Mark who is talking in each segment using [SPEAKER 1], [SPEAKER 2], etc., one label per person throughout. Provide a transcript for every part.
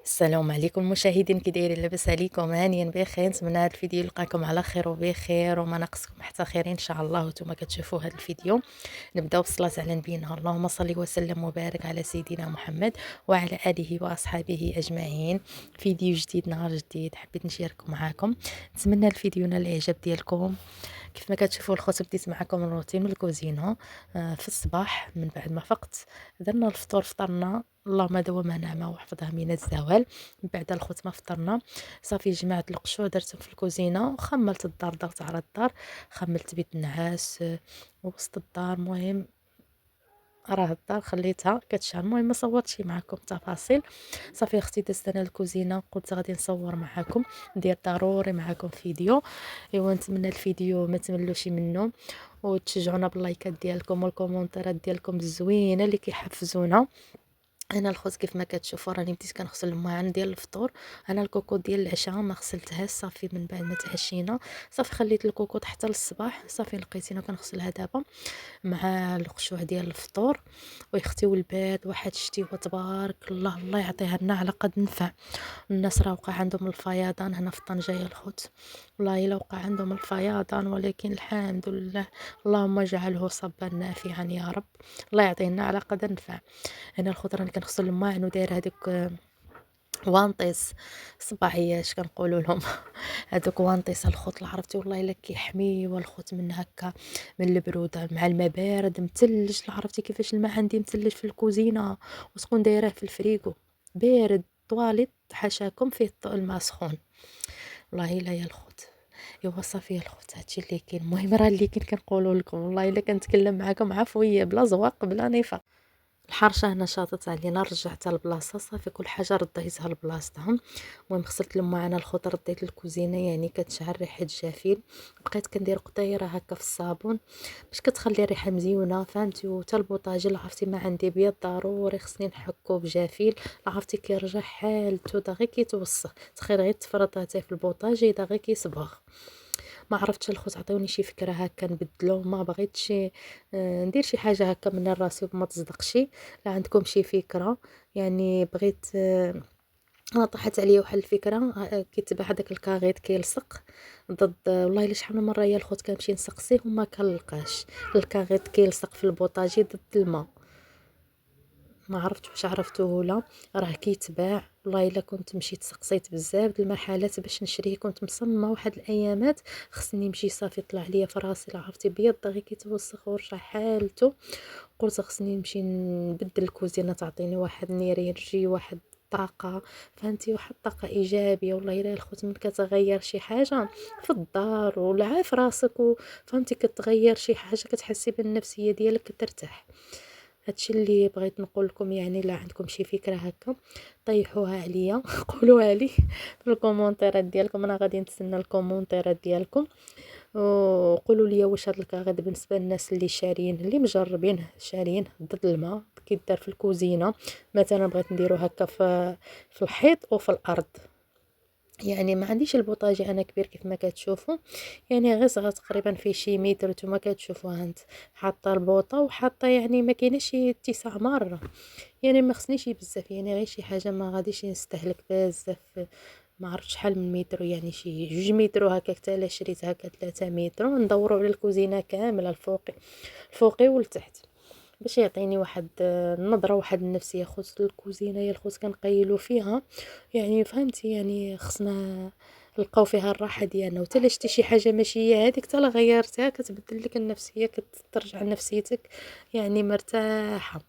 [SPEAKER 1] السلام عليكم مشاهدين، كي دايرين؟ لاباس عليكم؟ هانيا بخير. نتمنى هذا الفيديو يلقاكم على خير وبخير وما ناقصكم حتى خير ان شاء الله. وانتم كتشوفوا هذا الفيديو نبداو بالصلاه على نبينا، اللهم صل وسلم وبارك على سيدنا محمد وعلى اله واصحابه اجمعين. فيديو جديد، نهار جديد، حبيت نشاركه معاكم. نتمنى الفيديو ينال الاعجاب ديالكم. كيف ما كتشوفوا الخوت، بديت معكم الروتين من الكوزينه. في الصباح من بعد ما فقت درنا الفطور، فطرنا اللهم دوما نعمه وحفظها من الزوال. من بعد الخوت ما فطرنا صافي جمعت القشور درتهم في الكوزينه وخملت الدار، ضغط على الدار، خملت بيت النعاس وسط الدار. مهم راه الدار خليتها كتشعل. المهم ما صورتش معكم تفاصيل. صافي اختي دازت انا الكوزينه، قلت غادي نصور معكم، ندير ضروري معكم فيديو. ايوا نتمنى الفيديو ما تملوش منه، وتشجعونا باللايكات ديالكم والكومونتيرات ديالكم الزوينه اللي كيحفزونا. انا الخوت كيف ما كتشوفوا راني بديت كنغسل الماعن ديال الفطور. انا الكوكو ديال العشاء ما غسلتهاش، صافي من بعد ما تعشينا صافي خليت الكوكو حتى للصباح. صافي لقيتينا كنغسلها دابا مع القشوع ديال الفطور. ويختيو البارد، واحد الشتيوه تبارك الله، الله يعطيها لنا على قد نفع. الناس راه وقع عندهم الفيضان هنا في طنجة يا الخوت، والله الا وقع عندهم الفيضان، ولكن الحمد لله. اللهم اجعله صبا نافعا يا رب، الله يعطينا على قدر نفع. انا الخوت راني كنغسل الماعن وداير هذوك وانطيس صباعيات كنقولوا لهم. هذوك وانطيس الخوت، لا عرفتي والله الا كيحمي والخوت من هكا، من البروده مع الماء بارد متلج. لا عرفتي كيفاش الماء عندي متلج في الكوزينه وتكون دايراه في الفريغو بارد. طواليت حاشاكم فيه الماء سخون، والله الا يا الخوت. ايوا صافي يا الخوت، هادشي اللي كاين. المهم راه اللي كاين كنقولوا لكم، والله الا كنتكلم معكم عفويه بلا زواق بلا نفاق. الحرشه هنا شاطت علينا، رجعتها لبلاصتها، صافي كل حاجه رديتها لبلاصتها. المهم غسلت المعانه الخضر، رديت الكوزينه يعني كتشعل ريحه جافيل. بقيت كندير قطيره هكا في الصابون باش كتخلي الريحه مزيونه، فهمتي. وتا البوطاجي اللي عرفتي ما عندي بيض ضروري خصني نحكو بجافيل. عرفتي كيرجع حالته دغيا كيتوسخ، تخيل غير تفرطها في البوطاجي دغيا كيصبغ. ما عرفتش الخوت، عطيوني شي فكره هكا نبدلو. ما بغيتش ندير شي حاجه هكا من راسي وما تصدقش. لا عندكم شي فكره؟ يعني بغيت انا طاحت عليا واحد الفكره. كيتباع هذاك الكاغيط كيلصق ضد، والله الا شحال من مره يا الخوت كنمشي نسقسيه وما كنلقاش. الكاغيط كيلصق في البوطاجي ضد الماء، ما عرفت واش عرفتوه ولا. راه كيتباع، والله الا كنت مشيت سقسيت بزاف د المحلات باش نشريه. كنت مصممه واحد الايامات خصني نمشي، صافي طلع ليا في راسي لا عرفتي بيض غير كيتوسخ ورجع حالته. قلت خصني نمشي نبدل الكوزينه، تعطيني واحد نيرينجي، واحد طاقه، فهمتي، واحد طاقه ايجابيه. والله الا الخوت من كتغير شي حاجه في الدار ولا في راسك فهمتي كتغير شي حاجه كتحسي بالنفسيه ديالك كترتاح. هادشي اللي بغيت نقول لكم. يعني لا عندكم شي فكره هكا طيحوها عليا قولوها لي في الكومونتيرات ديالكم. انا غادي نتسنى الكومونتيرات ديالكم، وقولوا لي واش هاد الكاغيط بالنسبه للناس اللي شاريين اللي مجربين شاريين ضد الماء كيدار في الكوزينه. مثلا بغيت نديرو هكا في الحيط وفي الارض. يعني ما عنديش البوطاجي انا كبير كيف ما كتشوفوا، يعني غير صغير تقريبا في شي متر. نتوما كتشوفوا هانت حاطه البوطه وحاطه، يعني ما كاينش شي اتساع مره. يعني ما خصنيش بزاف، يعني غير شي حاجه ما غاديش نستهلك بزاف. ما عرفت شحال من متر، يعني شي 2 متر هكا. حتى الا شريت هكا 3 متر ندوروا على الكوزينه كامله الفوقي والتحت باش يعطيني واحد النظره، واحد النفسيه. خص الكوزينه يا الخوت كنقيلوا فيها، يعني فهمتي، يعني خصنا نلقاو فيها الراحه ديالنا. وتا الا شتي شي حاجه ماشي هي هذيك، حتى لا غيرتها كتبدل لك النفسيه، كترجع نفسيتك يعني مرتاحه.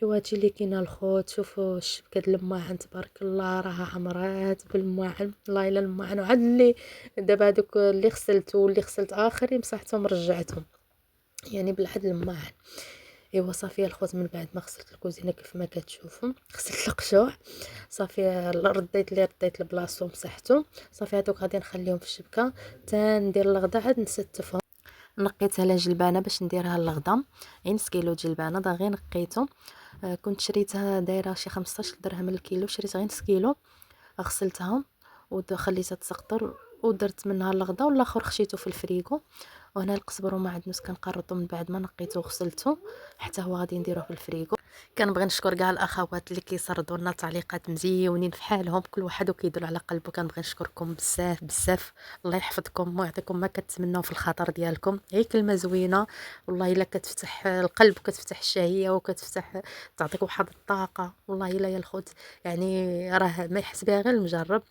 [SPEAKER 1] ايوا هادشي اللي كاين الخوت. شوفوا الشبكه د الماعن تبارك الله راها عمرات بالماعن، والله الا الماعن. وعاد اللي دابا هادوك اللي غسلت واللي غسلت اخرين مسحتهم رجعتهم، يعني بالعدل الماعن. ايوا صافي الخوت، من بعد ما غسلت الكوزينه كيف ما كتشوفوا غسلت القشوع، صافي رديت اللي رديت لبلاصتو مسحتو. صافي هادوك غادي نخليهم في الشبكه تا ندير الغدا عاد نستفهم. نقيت على جلبانه باش نديرها للغدا، يعني نص كيلو جلبانه غير نقيتو. كنت شريتها دايره شي 15 درهم الكيلو، شريت غير نص كيلو. غسلتها وخليتها تسقطر ودرت منها الغدا، والاخر خشيته في الفريغو. وهنا القزبر ومعدنوس كنقرطو من بعد ما نقيته وغسلته، حتى هو غادي نديروه في الفريغو. كنبغي نشكر كاع الاخوات اللي كيسردوا لنا تعليقات مزيونين فحالهم، كل واحد وكيدل على قلبه. كنبغي نشكركم بزاف بزاف، الله يحفظكم ويعطيكم ما كتمنوا في الخاطر ديالكم. هي كلمه زوينه والله الا كتفتح القلب وكتفتح الشهيه وكتفتح، تعطيك واحد الطاقه والله الا يا الخوت. يعني راه ما يحس بها غير المجرب.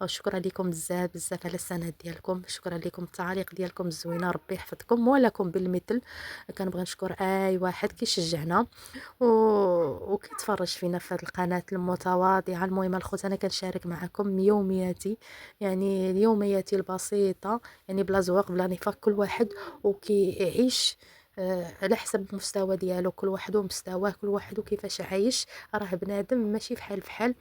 [SPEAKER 1] وشكرا لكم بزاف بزاف على السند ديالكم، شكرا لكم التعاليق ديالكم الزوينه، ربي يحفظكم ولكم بالمثل. كنبغي نشكر اي واحد كيشجعنا و... وكيتفرج فينا في هذه القناة المتواضعة. المهم الخوت، أنا كنشارك معكم يومياتي، يعني اليومياتي البسيطة، يعني بلا زواق بلا نفاق، كل واحد وكيعيش على حسب المستوى ديالو، كل واحد ومستواه، كل واحد وكيفاش عايش. راه بنادم ماشي فحال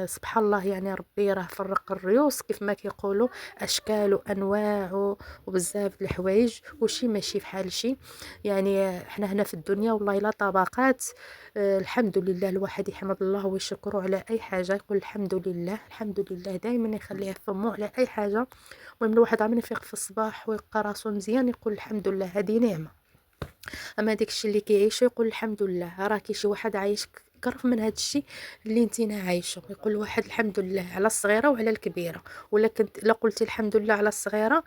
[SPEAKER 1] سبحان الله، يعني ربي راه فرق الريوس كيف ما كيقولوا، اشكال وانواع وبزاف د الحوايج، وشي ماشي فحال شي. يعني احنا هنا في الدنيا والله لا طبقات. الحمد لله، الواحد يحمد الله ويشكره على اي حاجه، يقول الحمد لله الحمد لله دائما، يخليها في فمه على اي حاجه. المهم الواحد عمرو يفيق في الصباح ويلقى راسو مزيان يقول الحمد لله، هذه نعمه. اما داكشي اللي كيعيشو يقول الحمد لله. راه كاين شي واحد عايش كرف من هادشي اللي نتينا عايشو، يقول الواحد الحمد لله على الصغيره وعلى الكبيره. ولا كنت الا قلتي الحمد لله على الصغيره،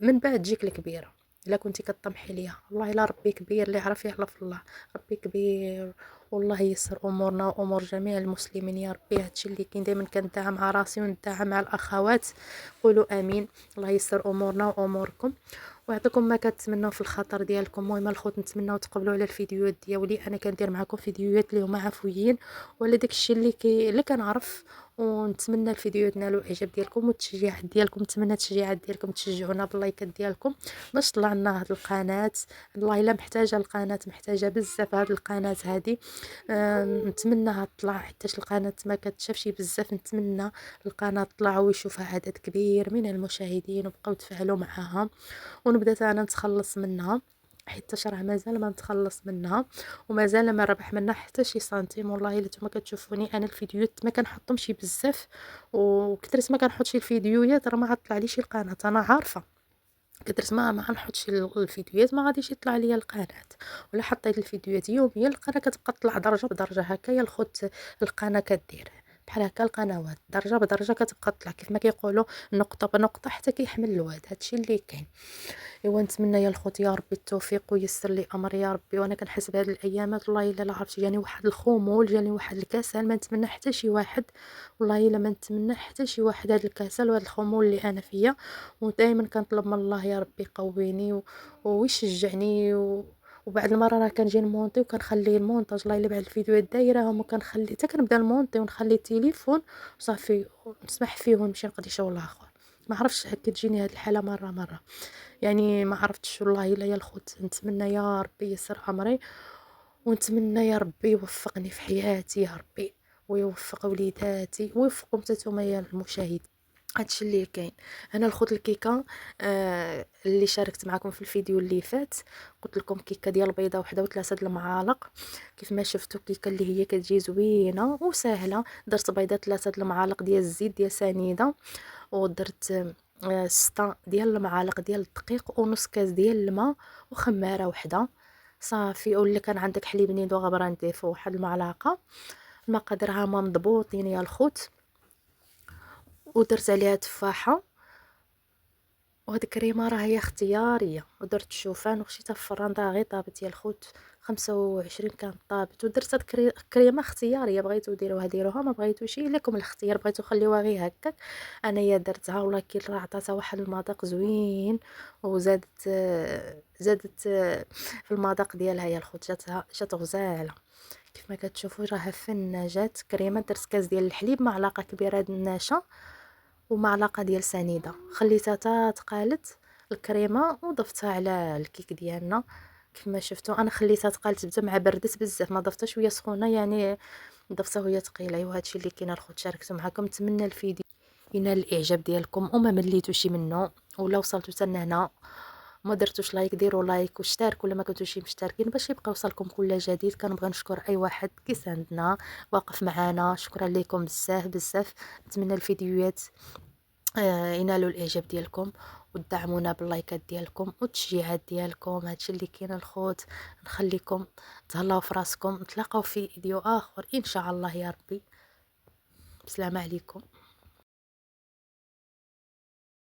[SPEAKER 1] من بعد تجيك الكبيره الا كنتي كطمحي ليها. والله الا ربي كبير، اللي يعرف يعرف الله. ربي كبير والله يسر امورنا وامور جميع المسلمين يا ربي. هادشي اللي كاين دائما كندعى مع راسي وندعى مع الاخوات. قولوا امين. الله يسر امورنا واموركم ويعطيكم ما كتمنوا في الخاطر ديالكم. المهم الخوت، نتمنوا تقبلوا على الفيديوهات ديالي، انا كندير معكم فيديوهات اللي هما عفويين ولا داكشي اللي كنعرف. ونتمنى الفيديوهات نالو الاعجاب ديالكم والتشجيعات ديالكم. نتمنى التشجيعات ديالكم، تشجعونا باللايكات ديالكم باش طلع لنا هاد القناه. والله الا محتاجه القناه، محتاجه بزاف هاد القناه هادي. نتمنىها تطلع حيتاش القناه ما كتشافش بزاف. نتمنى القناه تطلع ويشوفها عدد كبير من المشاهدين وبقاو تفاعلوا معها، ونبدا حتى انا نتخلص منها، حيت راه مازال ما نتخلص منها ومازال ما ربح منها حتى شي سنتيم. والله الا نتوما كتشوفوني انا الفيديوهات ما كنحطهمش بزاف، وكثرت ما كنحطش الفيديوهات راه ما غطلع ليش القناه. انا عارفه كثرت ما نحطش الفيديوهات ما غاديش يطلع ليا القناه. ولا حطيت الفيديوهات يوميا القناه كتبقى تطلع درجه بدرجه هكا يا الخوت. القناه كدير بحال هكا، القنوات درجه بدرجه كتبقى تطلع كيف ما كيقولوا، نقطه بنقطه حتى كيحمل الواد. هادشي اللي كاين. ايوا نتمنى يا الخوت يا ربي التوفيق ويسر لي امري يا ربي. وانا كنحس بهاد الايامات والله الا لا عرفت، جاني واحد الخمول، جاني واحد الكسل. ما نتمنى حتى شي واحد، والله الا ما نتمنى حتى شي واحد هاد الكسل وهاد الخمول اللي انا فيا. ودائما كنطلب من الله يا ربي يقويني ويشجعني وبعد المره راه كنجي نمونطي وكنخلي المونتاج الله الا بعد الفيديوهات دايرهم، وكنخلي حتى كنبدا نمونطي ونخلي التليفون وصافي نسمح فيه ونمشي نقضي شغل اخر. ما عرفتش كتجيني هاد الحاله مره يعني ما عرفتش والله الا يا الخوت. نتمنى يا ربي يسر امري، ونتمنى يا ربي يوفقني في حياتي يا ربي، ويوفق وليداتي ويوفقكم نتوما يا المشاهدين. هادشي اللي كاين. انا الخوت الكيكه اللي شاركت معكم في الفيديو اللي فات، قلت لكم كيكه ديال البيضه وحده وثلاثه د المعالق. كيف ما شفتوا كيكه اللي هي كتجي زوينه وسهله. درت بيضه 3 د المعالق ديال الزيت ديال سنيده، ودرت 6 ديال المعالق ديال الدقيق ونص كاس ديال الماء وخماره وحده صافي. ولا كان عندك حليب نيدو غبره نضيفو واحد المعلقه. المقادير هما مضبوطين يا الخوت. ودرت عليها تفاحه، وهاد الكريمه راهي اختياريه. ودرت الشوفان وخشيتها في الفران غير طابت يا الخوت، 25 كانت طابت. ودرت هاد الكريمه اختياريه، بغيتو ديروها ديروها، ما بغيتوش لكم الاختيار، بغيتو خليوها غير هكاك. انايا درتها ولكن راه عطاتها واحد المذاق زوين. وزادت في المذاق ديالها يا الخوت، جات غزاله. كيف ما كتشوفوا راها فنه جات كريمه. درت كاس ديال الحليب، معلقه كبيره د النشا ومعلقه ديال سنيده، خليتها تا تقالت الكريمه وضفتها على الكيك ديالنا. كيف ما شفتوا انا خليتها تقالت بدا مع بردت بزاف، ما ضفتهاش وهي سخونه، يعني ضفتها وهي ثقيله. ايوا هادشي اللي كاين الخوت، شاركت معكم. نتمنى الفيديو ينال الاعجاب ديالكم وما مليتوش منه. ولا وصلتوا حتى هنا ما درتوش لايك، ديروا لايك واشتركوا ولا ما كنتوش مشتركين باش يبقى يوصلكم كل جديد. كنبغي نشكر اي واحد كيساندنا واقف معنا، شكرا لكم بزاف بزاف. نتمنى الفيديوهات ينالوا الاعجاب ديالكم، وتدعمونا باللايكات ديالكم والتشجيعات ديالكم. هادشي اللي كاين الخوت. نخليكم تهلاو في راسكم، نتلاقاو في فيديو اخر ان شاء الله يا ربي. السلام عليكم.